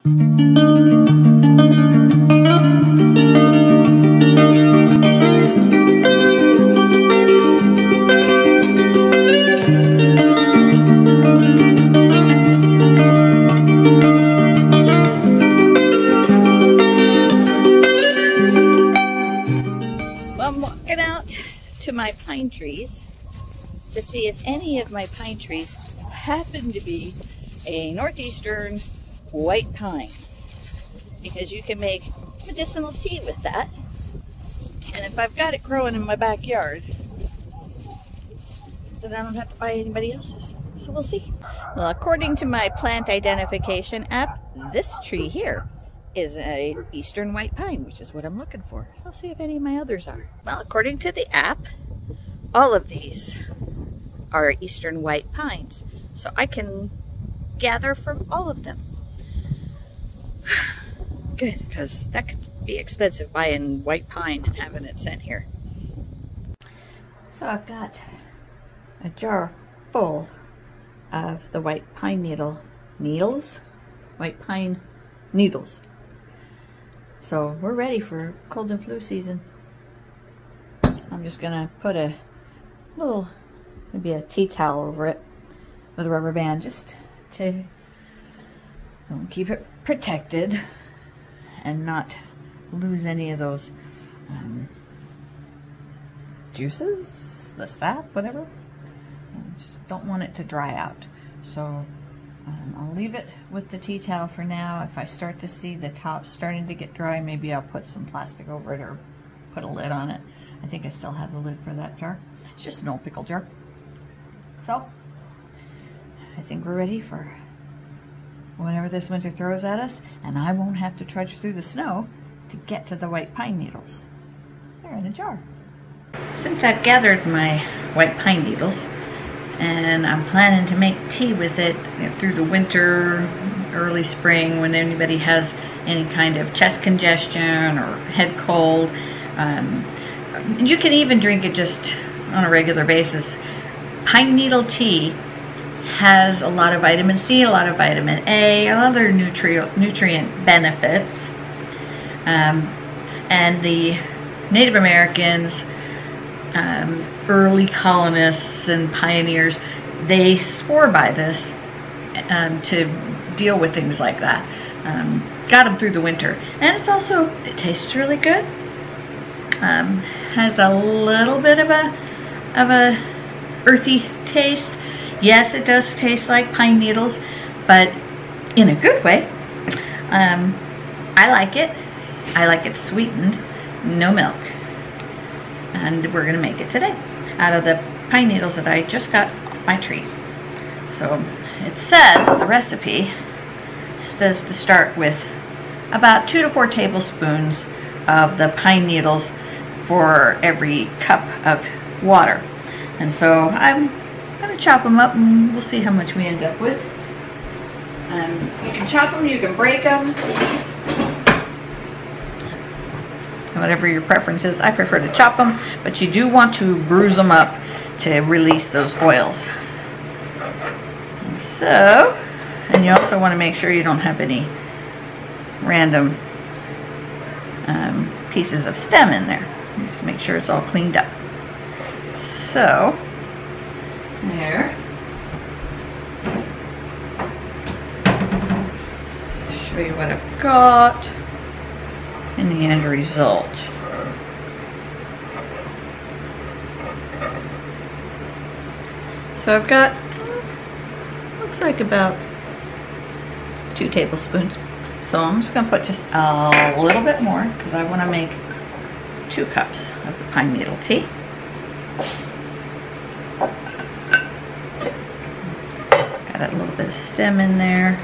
I'm walking out to my pine trees to see if any of my pine trees happen to be a northeastern white pine, because you can make medicinal tea with that. And if I've got it growing in my backyard, then I don't have to buy anybody else's. So we'll see. Well, according to my plant identification app, this tree here is a eastern white pine, which is what I'm looking for. So I'll see if any of my others are. Well, according to the app, all of these are eastern white pines. So I can gather from all of them. Good, because that could be expensive, buying white pine and having it sent here. So I've got a jar full of the white pine needles. So we're ready for cold and flu season. I'm just gonna put a little, maybe a tea towel over it with a rubber band, just to keep it protected and not lose any of those juices, the sap, whatever. I just don't want it to dry out. So I'll leave it with the tea towel for now. If I start to see the top starting to get dry, maybe I'll put some plastic over it or put a lid on it. I think I still have the lid for that jar. It's just an old pickle jar. So I think we're ready for whatever this winter throws at us, and I won't have to trudge through the snow to get to the white pine needles. They're in a jar. Since I've gathered my white pine needles, and I'm planning to make tea with it through the winter, early spring, when anybody has any kind of chest congestion or head cold. You can even drink it just on a regular basis. Pine needle tea has a lot of vitamin C, a lot of vitamin A, and other nutrient benefits. And the Native Americans, early colonists and pioneers, they swore by this to deal with things like that. Got them through the winter. And it's also, it tastes really good. Has a little bit of a earthy taste. Yes, it does taste like pine needles, but in a good way. I like it. I like it sweetened, no milk. And we're gonna make it today out of the pine needles that I just got off my trees. So it says, the recipe says to start with about 2 to 4 tablespoons of the pine needles for every cup of water. And so I'm gonna chop them up and we'll see how much we end up with. You can chop them, you can break them, whatever your preference is. I prefer to chop them, but you do want to bruise them up to release those oils. And you also want to make sure you don't have any random pieces of stem in there. Just make sure it's all cleaned up. So there. Show you what I've got in the end result. So I've got, looks like about 2 tablespoons. So I'm just going to put just a little bit more because I want to make 2 cups of the pine needle tea. Got a little bit of stem in there.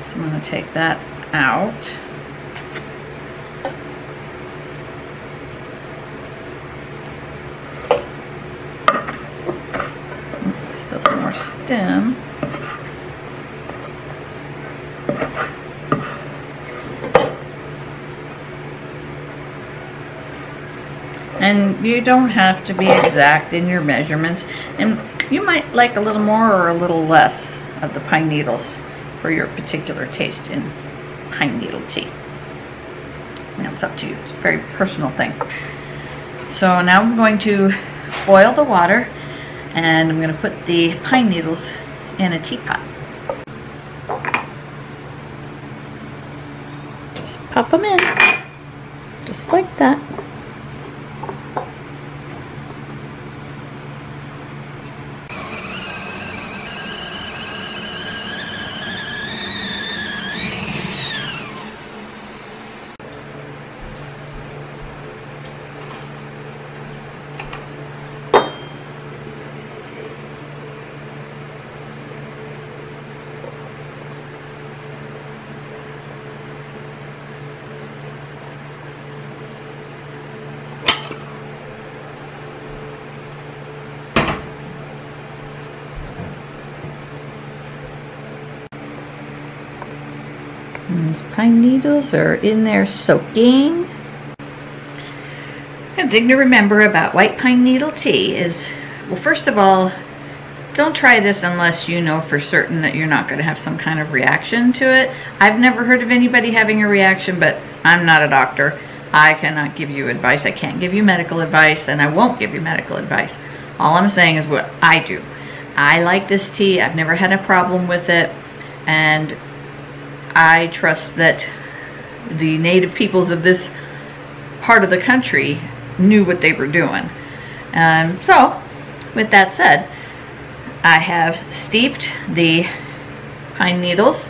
So I'm going to take that out. Still some more stem. And you don't have to be exact in your measurements, and you might like a little more or a little less of the pine needles for your particular taste in pine needle tea. Now it's up to you. It's a very personal thing. So now I'm going to boil the water, and I'm going to put the pine needles in a teapot. Just pop them in, just like that. And these pine needles are in there soaking. A thing to remember about white pine needle tea is, well, first of all, don't try this unless you know for certain that you're not going to have some kind of reaction to it. I've never heard of anybody having a reaction, but I'm not a doctor. I cannot give you advice. I can't give you medical advice, and I won't give you medical advice. All I'm saying is what I do. I like this tea. I've never had a problem with it, and I trust that the native peoples of this part of the country knew what they were doing. So, with that said, I have steeped the pine needles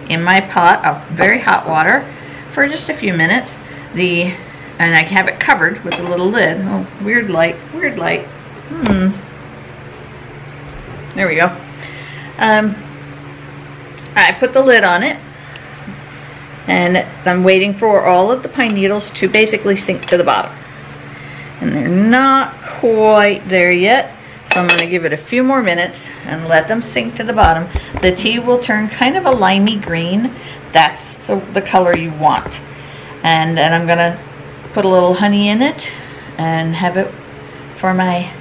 in my pot of very hot water for just a few minutes. And I have it covered with a little lid. Oh, weird light, weird light. There we go. I put the lid on it, and I'm waiting for all of the pine needles to basically sink to the bottom. And they're not quite there yet, so I'm going to give it a few more minutes and let them sink to the bottom. The tea will turn kind of a limey green. That's the color you want. And then I'm going to put a little honey in it and have it for my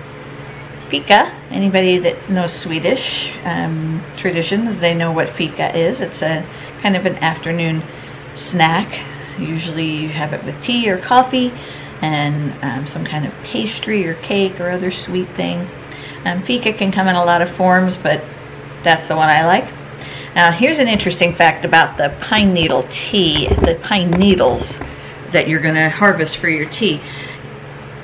fika. Anybody that knows Swedish traditions, they know what fika is. It's a kind of an afternoon snack. Usually you have it with tea or coffee and some kind of pastry or cake or other sweet thing. Fika can come in a lot of forms, but that's the one I like. Now here's an interesting fact about the pine needle tea, the pine needles that you're going to harvest for your tea.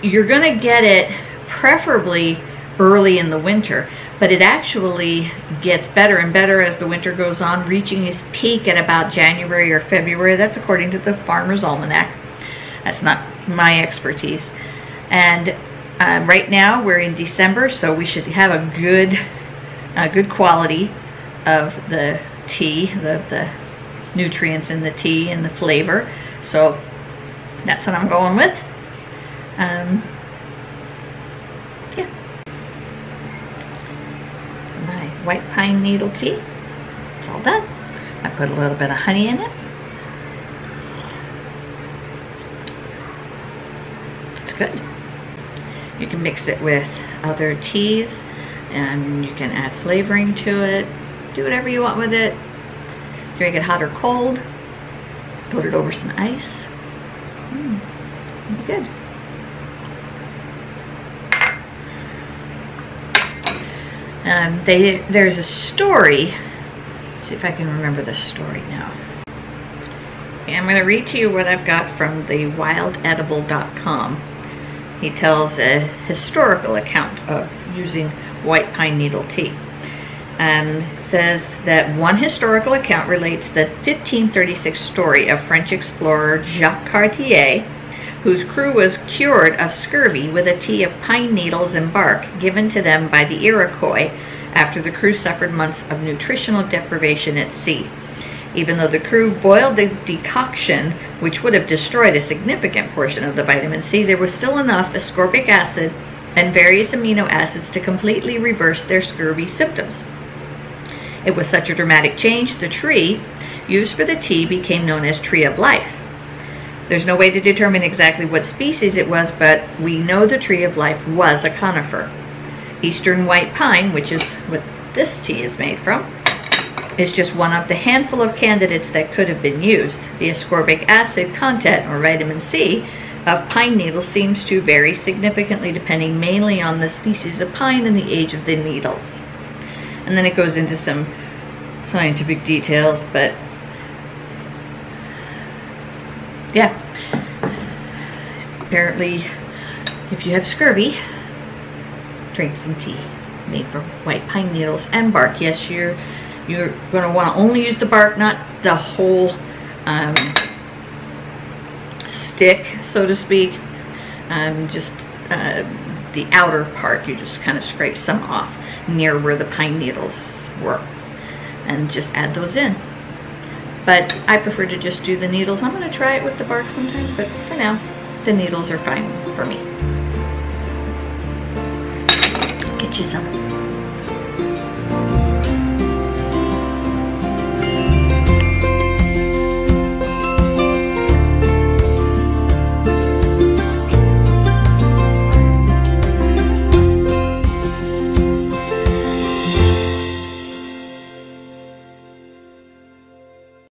You're going to get it preferably early in the winter, but it actually gets better and better as the winter goes on, reaching its peak at about January or February. That's according to the Farmer's Almanac. That's not my expertise. And right now we're in December, so we should have a good quality of the tea, the nutrients in the tea and the flavor. So that's what I'm going with. Yeah. So my white pine needle tea, it's all done. I put a little bit of honey in it. It's good. You can mix it with other teas, and you can add flavoring to it. Do whatever you want with it. Drink it hot or cold. Put it over some ice. Good. There's a story. Let's see if I can remember the story now. Okay, I'm going to read to you what I've got from the wildedible.com. He tells a historical account of using white pine needle tea. Says that one historical account relates the 1536 story of French explorer Jacques Cartier, whose crew was cured of scurvy with a tea of pine needles and bark given to them by the Iroquois after the crew suffered months of nutritional deprivation at sea. Even though the crew boiled the decoction, which would have destroyed a significant portion of the vitamin C, there was still enough ascorbic acid and various amino acids to completely reverse their scurvy symptoms. It was such a dramatic change, the tree used for the tea became known as tree of life. There's no way to determine exactly what species it was, but we know the tree of life was a conifer. Eastern white pine, which is what this tea is made from, is just one of the handful of candidates that could have been used. The ascorbic acid content, or vitamin C, of pine needles seems to vary significantly depending mainly on the species of pine and the age of the needles. And then it goes into some scientific details, but yeah. Apparently, if you have scurvy, drink some tea made from white pine needles and bark. Yes, you're going to want to only use the bark, not the whole stick, so to speak. Just the outer part, you just kind of scrape some off near where the pine needles were, and just add those in. But I prefer to just do the needles. I'm going to try it with the bark sometime, but for now, the needles are fine for me. Get you some.